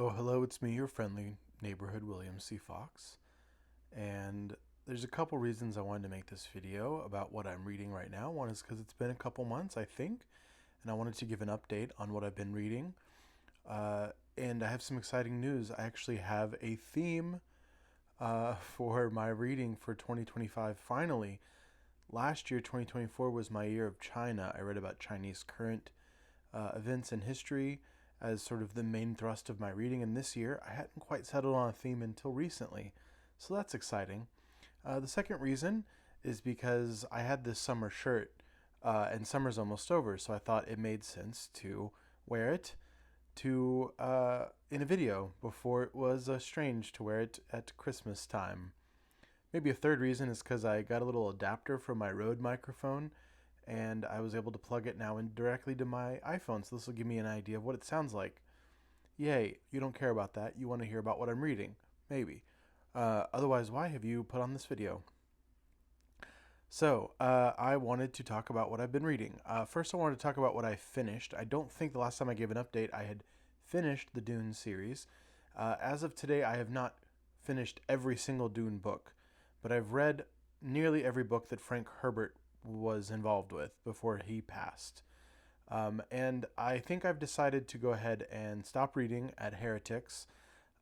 Oh, hello, it's me, your friendly neighborhood William C. Fox. And there's a couple reasons I wanted to make this video about what I'm reading right now. One is because it's been a couple months, I think, and I wanted to give an update on what I've been reading. And I have some exciting news. I actually have a theme for my reading for 2025 finally. Last year, 2024, was my year of China. I read about Chinese current events in history as sort of the main thrust of my reading. And this year, I hadn't quite settled on a theme until recently. So that's exciting. The second reason is because I had this summer shirt, and summer's almost over, so I thought it made sense to wear it to in a video before it was strange to wear it at Christmas time. Maybe a third reason is because I got a little adapter for my Rode microphone and I was able to plug it now in directly to my iPhone, so this will give me an idea of what it sounds like. Yay, you don't care about that. You want to hear about what I'm reading. Maybe. Otherwise, why have you put on this video? So, I wanted to talk about what I've been reading. First, I wanted to talk about what I finished. I don't think the last time I gave an update I had finished the Dune series. As of today, I have not finished every single Dune book, but I've read nearly every book that Frank Herbert was involved with before he passed. And I think I've decided to go ahead and stop reading at Heretics.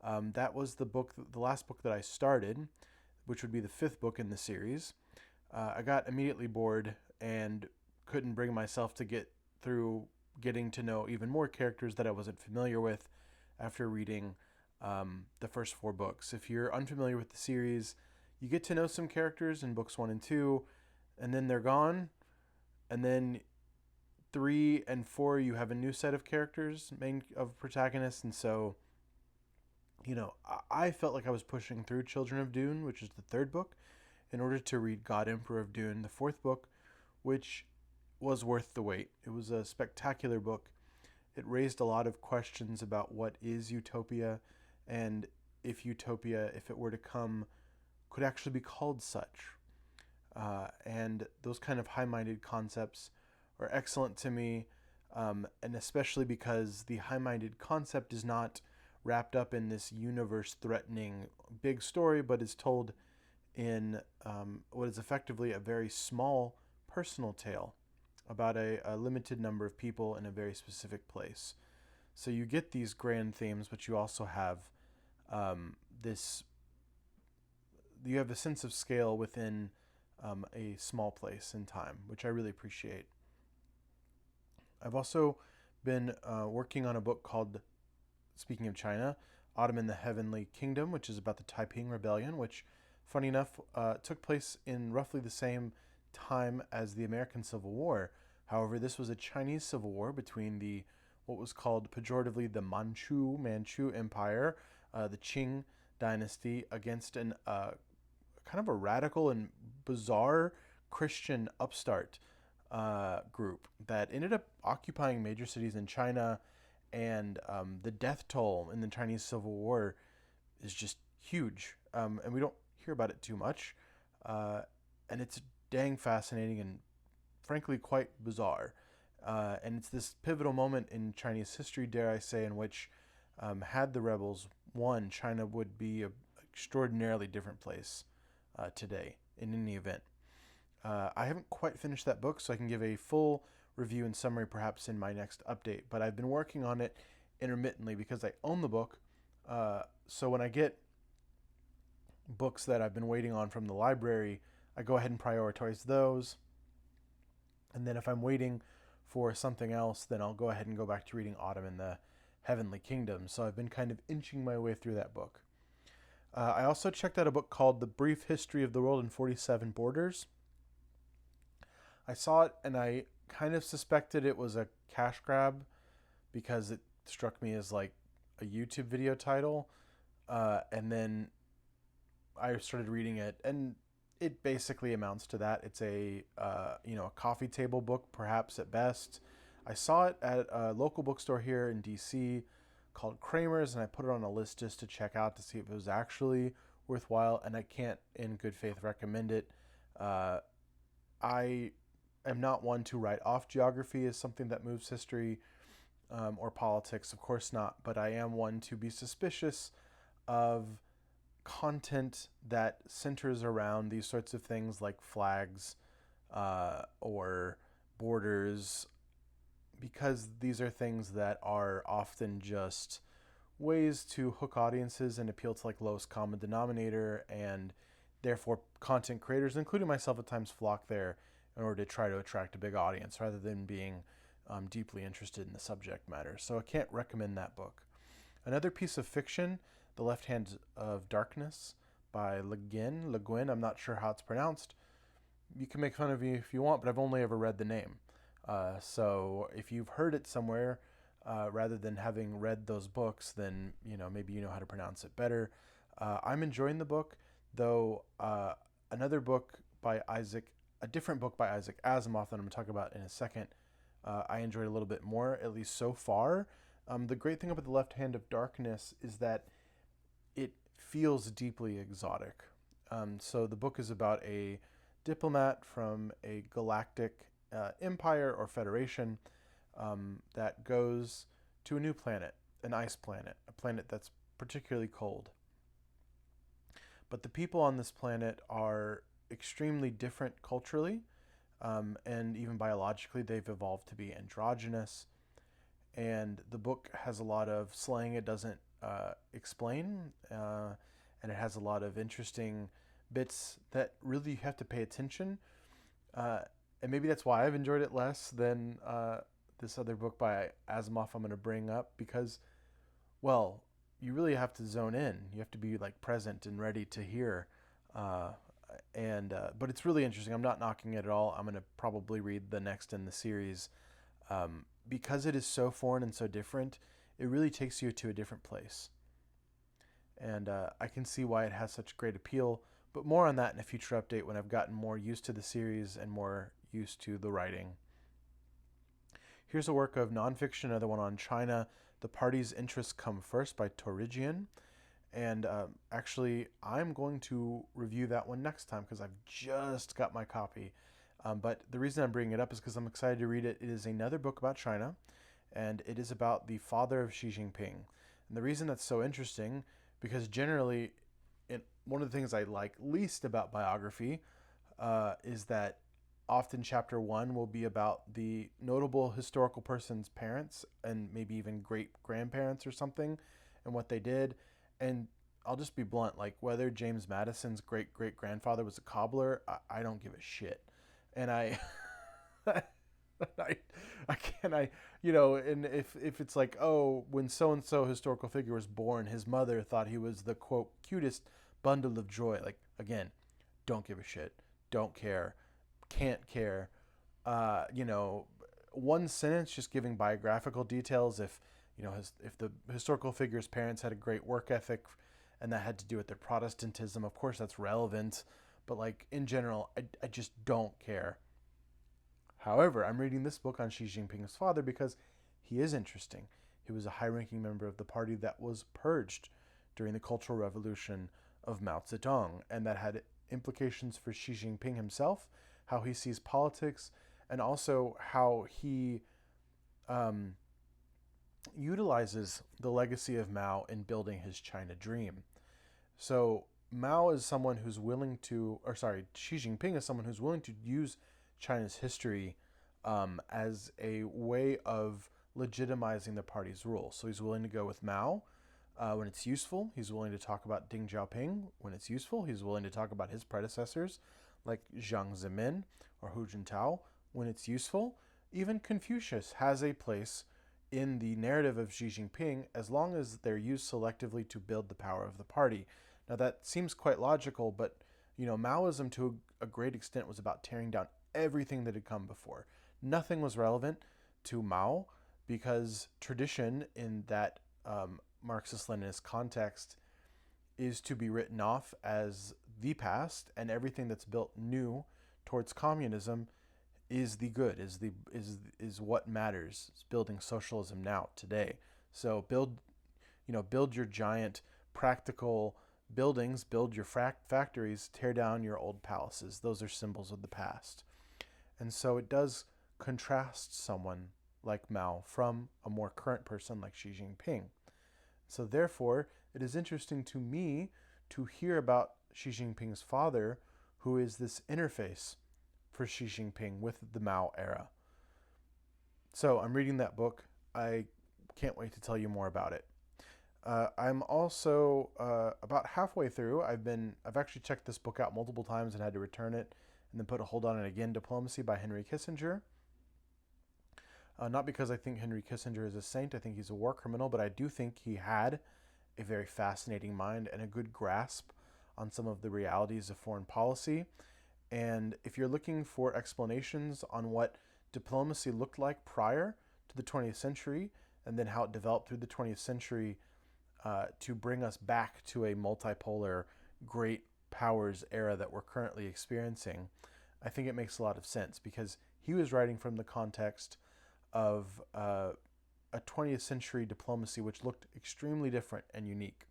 That was the last book that I started, which would be the fifth book in the series. I got immediately bored and couldn't bring myself to get through getting to know even more characters that I wasn't familiar with after reading the first four books. If you're unfamiliar with the series, you get to know some characters in books one and two, and then they're gone. And then three and four, you have a new set of characters, main of protagonists, and so I felt like I was pushing through Children of Dune, which is the third book, in order to read God Emperor of Dune, the fourth book, which was worth the wait. It was a spectacular book. It raised a lot of questions about what is utopia and if utopia, if it were to come, could actually be called such. And those kind of high minded concepts are excellent to me, and especially because the high minded concept is not wrapped up in this universe threatening big story, but is told in what is effectively a very small personal tale about a limited number of people in a very specific place. So you get these grand themes, but you also have this. You have a sense of scale within a small place in time, which I really appreciate. I've also been working on a book called, speaking of China, Autumn in the Heavenly Kingdom, which is about the Taiping Rebellion, which, funny enough, took place in roughly the same time as the American Civil War. However, this was a Chinese civil war between the what was called pejoratively the Manchu Empire, the Qing dynasty, against an kind of a radical and bizarre Christian upstart group that ended up occupying major cities in China, and the death toll in the Chinese Civil War is just huge, and we don't hear about it too much, and it's dang fascinating and frankly quite bizarre. And it's this pivotal moment in Chinese history, dare I say, in which, had the rebels won, China would be an extraordinarily different place today in any event. I haven't quite finished that book, so I can give a full review and summary perhaps in my next update, but I've been working on it intermittently because I own the book. So when I get books that I've been waiting on from the library, I go ahead and prioritize those. And then if I'm waiting for something else, then I'll go ahead and go back to reading Autumn in the Heavenly Kingdom. So I've been kind of inching my way through that book. I also checked out a book called The Brief History of the World in 47 Borders. I saw it and I kind of suspected it was a cash grab because it struck me as like a YouTube video title. And then I started reading it, and it basically amounts to that. It's a coffee table book, perhaps at best. I saw it at a local bookstore here in DC called Kramer's, and I put it on a list just to check out to see if it was actually worthwhile. And I can't, in good faith, recommend it. I am not one to write off geography as something that moves history. or politics. Of course not. But I am one to be suspicious of content that centers around these sorts of things like flags or borders, because these are things that are often just ways to hook audiences and appeal to like lowest common denominator, and therefore content creators, including myself at times, flock there in order to try to attract a big audience rather than being deeply interested in the subject matter. So I can't recommend that book. Another piece of fiction, The Left Hand of Darkness by Le Guin. I'm not sure how it's pronounced. You can make fun of me if you want, but I've only ever read the name. So if you've heard it somewhere, rather than having read those books, then maybe you know how to pronounce it better. I'm enjoying the book, though. Another book by a different book by Isaac Asimov that I'm going to talk about in a second, I enjoyed a little bit more, at least so far. The great thing about The Left Hand of Darkness is that it feels deeply exotic. So the book is about a diplomat from a galactic empire or federation that goes to a new planet, an ice planet, a planet that's particularly cold. But the people on this planet are extremely different culturally, and even biologically. They've evolved to be androgynous. And the book has a lot of slang it doesn't explain, and it has a lot of interesting bits that really you have to pay attention. And maybe that's why I've enjoyed it less than this other book by Asimov I'm going to bring up, because, well, you really have to zone in. You have to be like present and ready to hear. But it's really interesting. I'm not knocking it at all. I'm going to probably read the next in the series. Because it is so foreign and so different, it really takes you to a different place. And I can see why it has such great appeal, but more on that in a future update when I've gotten more used to the series and more used to the writing. Here's a work of nonfiction, another one on China, The Party's Interests Come First by Torigian. And actually, I'm going to review that one next time because I've just got my copy. But the reason I'm bringing it up is because I'm excited to read it. It is another book about China, and it is about the father of Xi Jinping. And the reason that's so interesting, because generally, one of the things I like least about biography is that often chapter one will be about the notable historical person's parents and maybe even great-grandparents or something and what they did. And I'll just be blunt, like whether James Madison's great-great-grandfather was a cobbler, I don't give a shit. And I and if it's like, oh, when so-and-so historical figure was born, his mother thought he was the, quote, cutest bundle of joy. Like, again, don't give a shit. Don't care. Can't care. One sentence just giving biographical details. If the historical figure's parents had a great work ethic and that had to do with their Protestantism, of course that's relevant. But like in general, I just don't care. However, I'm reading this book on Xi Jinping's father because he is interesting. He was a high-ranking member of the party that was purged during the Cultural Revolution of Mao Zedong, and that had implications for Xi Jinping himself, how he sees politics, and also how he utilizes the legacy of Mao in building his China dream. So Mao is someone who's willing to, Xi Jinping is someone who's willing to use China's history as a way of legitimizing the party's rule. So he's willing to go with Mao when it's useful. He's willing to talk about Deng Xiaoping when it's useful. He's willing to talk about his predecessors like Jiang Zemin or Hu Jintao when it's useful. Even Confucius has a place in the narrative of Xi Jinping as long as they're used selectively to build the power of the party. Now that seems quite logical, but Maoism to a great extent was about tearing down everything that had come before. Nothing was relevant to Mao because tradition in that Marxist-Leninist context is to be written off as the past, and everything that's built new towards communism is the good, is what matters. It's building socialism now, today. So build your giant practical buildings, build your factories, tear down your old palaces. Those are symbols of the past. And so it does contrast someone like Mao from a more current person like Xi Jinping. So therefore, it is interesting to me to hear about Xi Jinping's father, who is this interface for Xi Jinping with the Mao era. So I'm reading that book. I can't wait to tell you more about it. I'm also about halfway through. I've actually checked this book out multiple times and had to return it and then put a hold on it again. Diplomacy by Henry Kissinger. Not because I think Henry Kissinger is a saint. I think he's a war criminal, but I do think he had a very fascinating mind and a good grasp on some of the realities of foreign policy. And if you're looking for explanations on what diplomacy looked like prior to the 20th century and then how it developed through the 20th century to bring us back to a multipolar great powers era that we're currently experiencing, I think it makes a lot of sense because he was writing from the context of a 20th century diplomacy which looked extremely different and unique.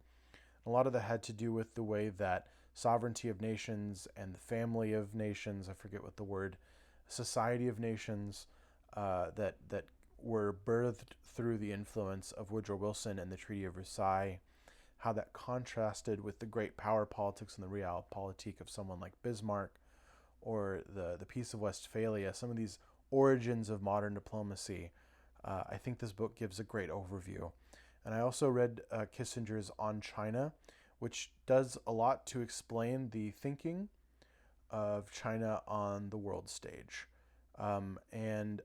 A lot of that had to do with the way that sovereignty of nations and the family of nations, I forget what the word, society of nations, that were birthed through the influence of Woodrow Wilson and the Treaty of Versailles, how that contrasted with the great power politics and the realpolitik of someone like Bismarck, or the Peace of Westphalia, some of these origins of modern diplomacy. I think this book gives a great overview. And I also read Kissinger's On China, which does a lot to explain the thinking of China on the world stage. And,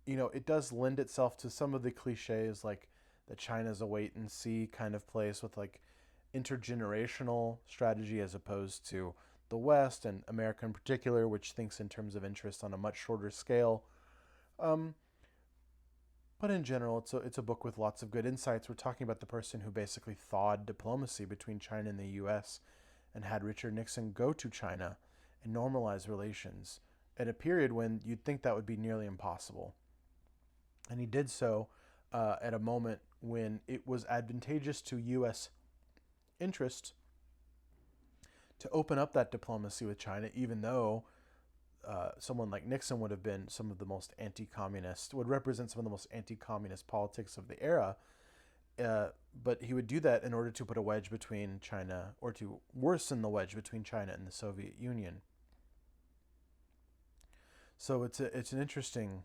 you know, it does lend itself to some of the cliches, like that China's a wait and see kind of place with like intergenerational strategy as opposed to the West and America in particular, which thinks in terms of interest on a much shorter scale. But in general, it's a book with lots of good insights. We're talking about the person who basically thawed diplomacy between China and the U.S. and had Richard Nixon go to China and normalize relations at a period when you'd think that would be nearly impossible. And he did so at a moment when it was advantageous to U.S. interest to open up that diplomacy with China, even though someone like Nixon would have been some of the most anti-communist, would represent some of the most anti-communist politics of the era. But he would do that in order to put a wedge between China, or to worsen the wedge between China and the Soviet Union. So it's an interesting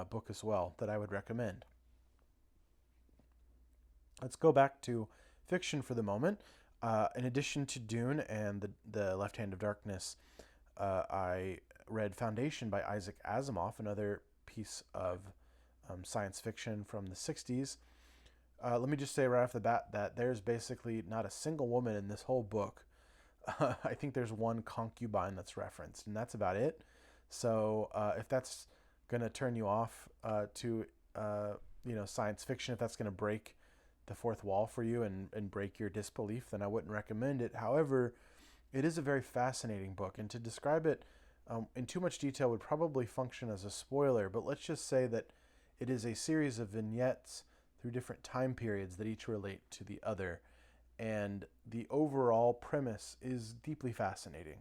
book as well that I would recommend. Let's go back to fiction for the moment. In addition to Dune and the Left Hand of Darkness, I read Foundation by Isaac Asimov, another piece of science fiction from the 60s. Let me just say right off the bat that there's basically not a single woman in this whole book. I think there's one concubine that's referenced, and that's about it. So if that's going to turn you off to science fiction, if that's going to break the fourth wall for you and break your disbelief, then I wouldn't recommend it. However, it is a very fascinating book, and to describe it in too much detail would probably function as a spoiler, but let's just say that it is a series of vignettes through different time periods that each relate to the other, and the overall premise is deeply fascinating.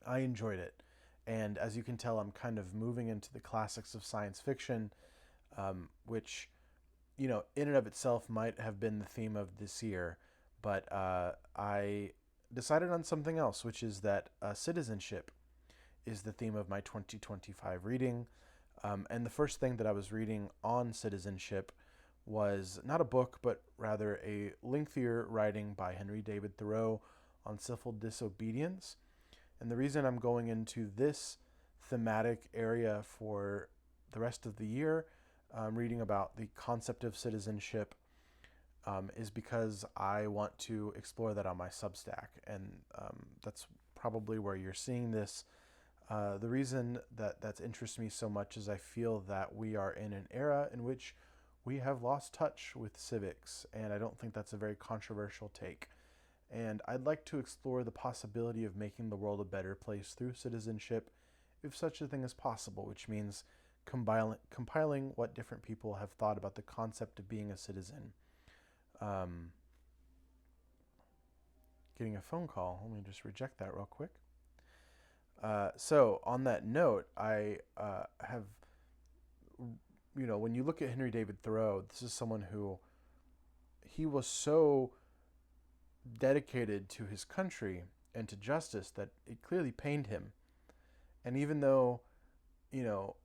I enjoyed it, and as you can tell, I'm kind of moving into the classics of science fiction, which, you know, in and of itself might have been the theme of this year, but I decided on something else, which is that citizenship is the theme of my 2025 reading. And the first thing that I was reading on citizenship was not a book, but rather a lengthier writing by Henry David Thoreau on civil disobedience. And the reason I'm going into this thematic area for the rest of the year, reading about the concept of citizenship, is because I want to explore that on my Substack, and that's probably where you're seeing this. The reason that that's interested me so much is I feel that we are in an era in which we have lost touch with civics, and I don't think that's a very controversial take. And I'd like to explore the possibility of making the world a better place through citizenship, if such a thing is possible, which means compiling what different people have thought about the concept of being a citizen. Getting a phone call. Let me just reject that real quick. So on that note, I have when you look at Henry David Thoreau, this is someone who he was so dedicated to his country and to justice that it clearly pained him. And even though, you know,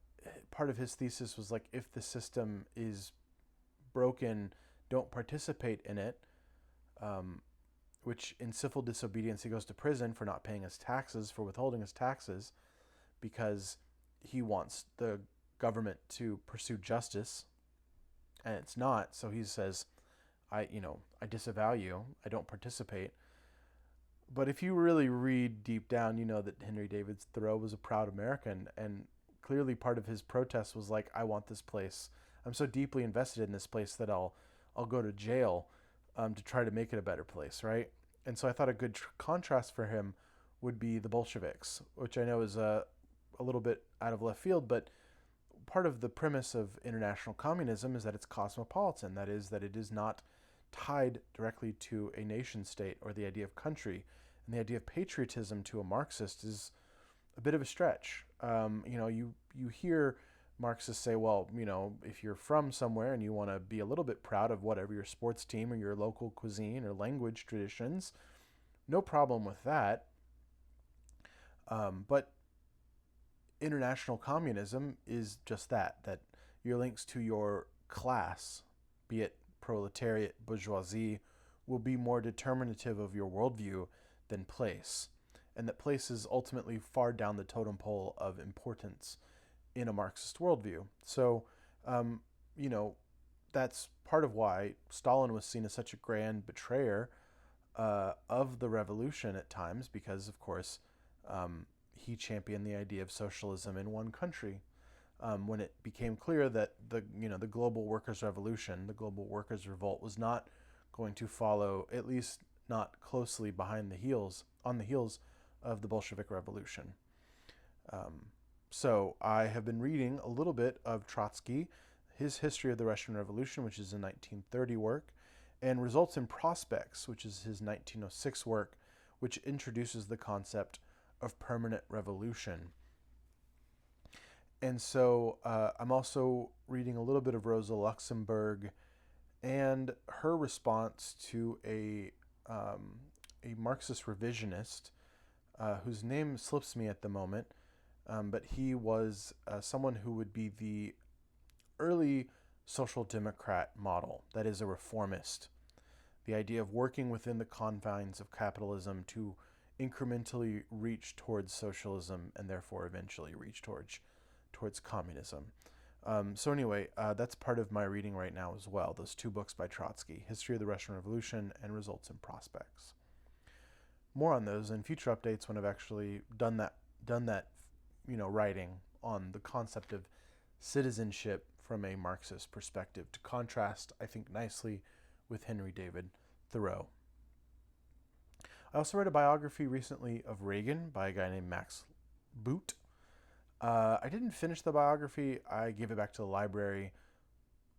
part of his thesis was like, if the system is broken, don't participate in it, which in civil disobedience, he goes to prison for not paying his taxes, for withholding his taxes, because he wants the government to pursue justice, and it's not. So he says, I disavow you. I don't participate. But if you really read deep down, you know that Henry David Thoreau was a proud American, and clearly part of his protest was like, I want this place. I'm so deeply invested in this place that I'll go to jail to try to make it a better place, right? And so I thought a good contrast for him would be the Bolsheviks, which I know is a little bit out of left field, but part of the premise of international communism is that it's cosmopolitan. That is, that it is not tied directly to a nation state or the idea of country. And the idea of patriotism to a Marxist is a bit of a stretch. You hear Marxists say, well, if you're from somewhere and you want to be a little bit proud of whatever your sports team or your local cuisine or language traditions, no problem with that. But international communism is just that your links to your class, be it proletariat, bourgeoisie, will be more determinative of your worldview than place. And that place is ultimately far down the totem pole of importance in a Marxist worldview. So, that's part of why Stalin was seen as such a grand betrayer of the revolution at times, because, of course, he championed the idea of socialism in one country. When it became clear that the global workers' revolution, the global workers' revolt, was not going to follow, at least not closely on the heels of the Bolshevik Revolution. So I have been reading a little bit of Trotsky, his History of the Russian Revolution, which is a 1930 work, and Results and Prospects, which is his 1906 work, which introduces the concept of permanent revolution. And so I'm also reading a little bit of Rosa Luxemburg and her response to a Marxist revisionist whose name slips me at the moment, but he was someone who would be the early social democrat model, that is, a reformist. The idea of working within the confines of capitalism to incrementally reach towards socialism and therefore eventually reach towards communism. So anyway, that's part of my reading right now as well. Those two books by Trotsky, History of the Russian Revolution and Results and Prospects. More on those in future updates when I've actually done that writing on the concept of citizenship from a Marxist perspective, to contrast, I think, nicely with Henry David Thoreau. I also read a biography recently of Reagan by a guy named Max Boot. I didn't finish the biography. I gave it back to the library.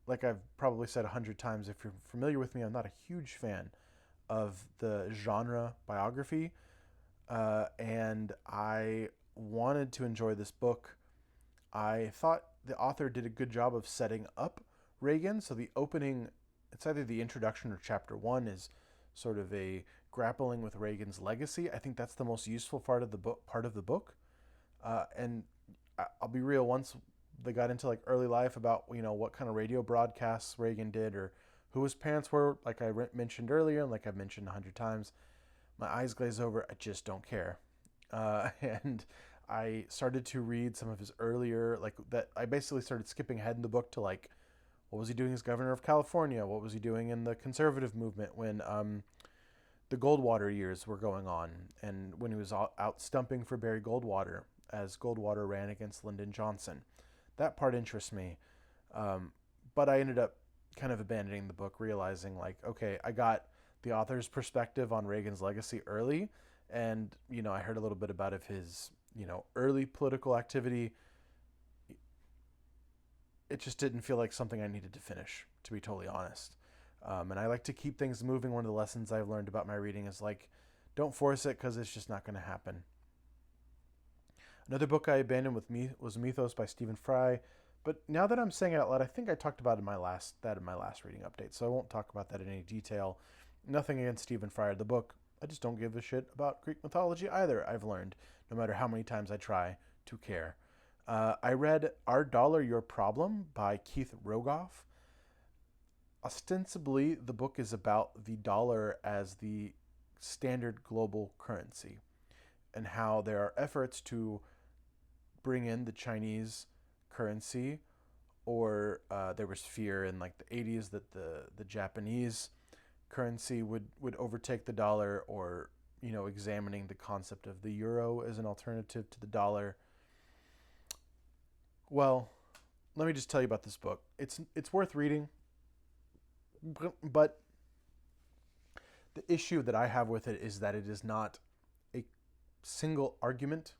Like I've probably said 100 times, if you're familiar with me, I'm not a huge fan of the genre biography. And I wanted to enjoy this book. I thought the author did a good job of setting up Reagan. So the opening, it's either the introduction or chapter 1 is sort of a grappling with Reagan's legacy. I think that's the most useful part of the book. And I'll be real, once they got into like early life about, what kind of radio broadcasts Reagan did or who his parents were, like I mentioned earlier, and like I've mentioned 100 times, my eyes glaze over. I just don't care. And I started to read some of his earlier, I basically started skipping ahead in the book to like, what was he doing as governor of California? What was he doing in the conservative movement when the Goldwater years were going on, and when he was out stumping for Barry Goldwater as Goldwater ran against Lyndon Johnson? That part interests me. But I ended up kind of abandoning the book, realizing like, okay, I got the author's perspective on Reagan's legacy early, and, I heard a little bit about his, early political activity. It just didn't feel like something I needed to finish, to be totally honest. And I like to keep things moving. One of the lessons I've learned about my reading is like, don't force it, because it's just not going to happen. Another book I abandoned was Mythos by Stephen Fry. But now that I'm saying it out loud, I think I talked about it in my last reading update, so I won't talk about that in any detail. Nothing against Stephen Fry, the book. I just don't give a shit about Greek mythology either, I've learned, no matter how many times I try to care. I read Our Dollar, Your Problem by Keith Rogoff. Ostensibly, the book is about the dollar as the standard global currency and how there are efforts to bring in the Chinese currency, or there was fear in like the 80s that the Japanese currency would overtake the dollar, or examining the concept of the euro as an alternative to the dollar. Well, let me just tell you about this book. It's worth reading, but the issue that I have with it is that it is not a single argument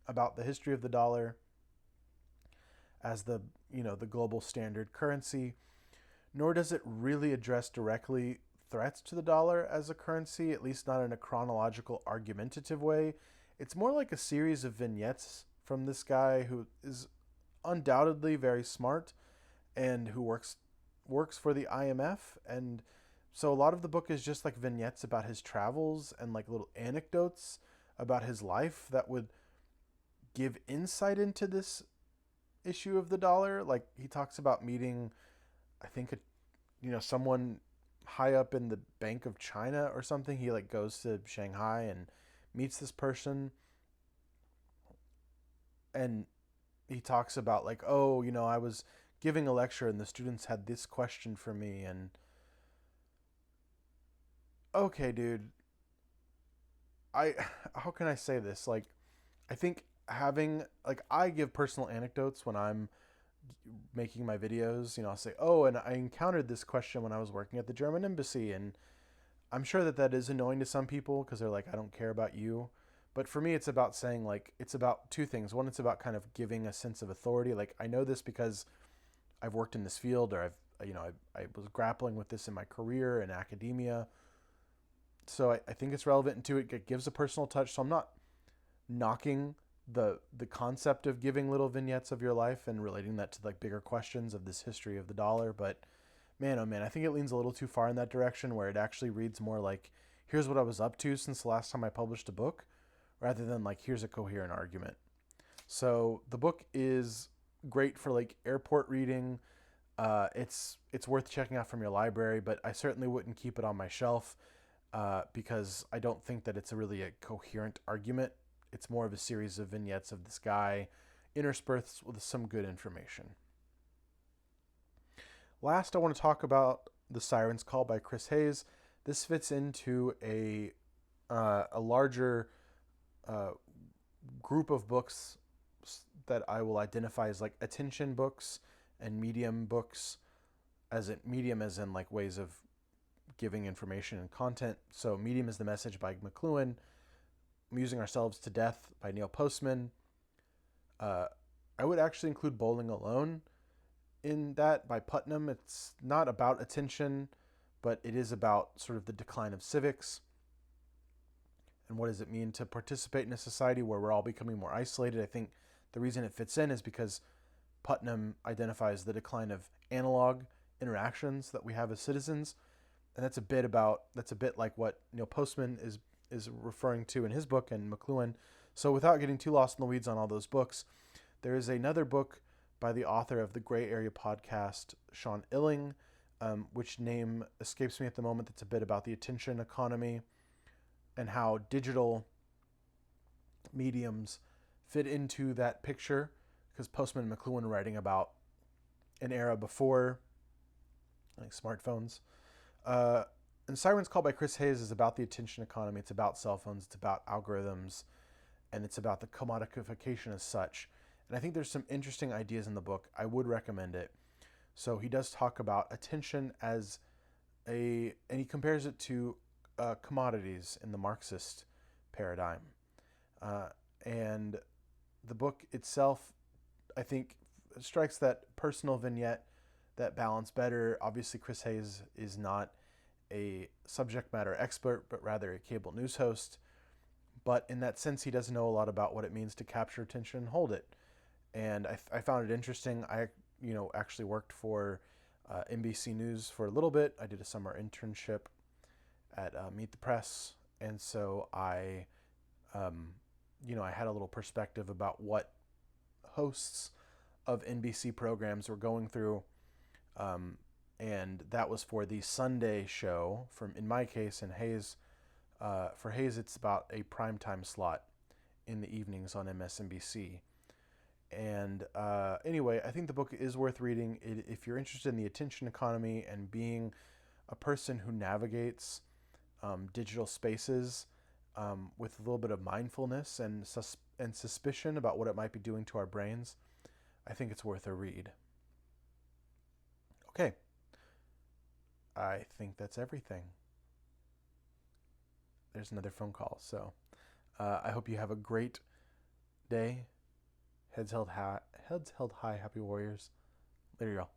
about the history of the dollar as the global standard currency, nor does it really address directly threats to the dollar as a currency, at least not in a chronological, argumentative way. It's more like a series of vignettes from this guy who is undoubtedly very smart and who works for the IMF. And so a lot of the book is just like vignettes about his travels and like little anecdotes about his life that would give insight into this issue of the dollar. Like he talks about meeting, I think, someone high up in the Bank of China or something. He like goes to Shanghai and meets this person, and he talks about like, oh, I was giving a lecture and the students had this question for me. And okay, dude, how can I say this? Like, I think having, like, I give personal anecdotes when I'm making my videos. I'll say, oh, and I encountered this question when I was working at the German embassy. And I'm sure that is annoying to some people because they're like, I don't care about you. But for me, it's about saying, like, it's about two things. One, it's about kind of giving a sense of authority. Like, I know this because I've worked in this field, or I was grappling with this in my career in academia. So I think it's relevant to it. It gives a personal touch. So I'm not knocking the concept of giving little vignettes of your life and relating that to like bigger questions of this history of the dollar. But man, oh man, I think it leans a little too far in that direction, where it actually reads more like, here's what I was up to since the last time I published a book, rather than like, here's a coherent argument. So the book is great for like airport reading. It's worth checking out from your library, but I certainly wouldn't keep it on my shelf because I don't think that it's really a coherent argument. It's more of a series of vignettes of this guy interspersed with some good information. Last, I want to talk about The Siren's Call by Chris Hayes. This fits into a larger group of books that I will identify as like attention books and medium books, as in like ways of giving information and content. So Medium is the Message by McLuhan, Amusing Ourselves to Death by Neil Postman. I would actually include Bowling Alone in that by Putnam. It's not about attention, but it is about sort of the decline of civics and what does it mean to participate in a society where we're all becoming more isolated. I think the reason it fits in is because Putnam identifies the decline of analog interactions that we have as citizens, and that's a bit like what Neil Postman is referring to in his book and McLuhan. So without getting too lost in the weeds on all those books, there is another book by the author of the Gray Area podcast, Sean Illing, which name escapes me at the moment. That's a bit about the attention economy and how digital mediums fit into that picture, because Postman and McLuhan are writing about an era before like smartphones. And Siren's Call by Chris Hayes is about the attention economy. It's about cell phones. It's about algorithms. And it's about the commodification as such. And I think there's some interesting ideas in the book. I would recommend it. So he does talk about attention as and he compares it to commodities in the Marxist paradigm. And the book itself, I think, strikes that personal vignette, that balance better. Obviously, Chris Hayes is not a subject matter expert, but rather a cable news host. But in that sense, he does know a lot about what it means to capture attention and hold it. and I found it interesting. I actually worked for NBC News for a little bit. I did a summer internship at Meet the Press, and so um, I had a little perspective about what hosts of NBC programs were going through, um, and that was for the Sunday show. In my case, in Hayes, for Hayes, it's about a primetime slot in the evenings on MSNBC. And anyway, I think the book is worth reading if you're interested in the attention economy and being a person who navigates digital spaces with a little bit of mindfulness and suspicion about what it might be doing to our brains. I think it's worth a read. Okay, I think that's everything. There's another phone call. So I hope you have a great day. Heads held high, happy warriors. Later, y'all.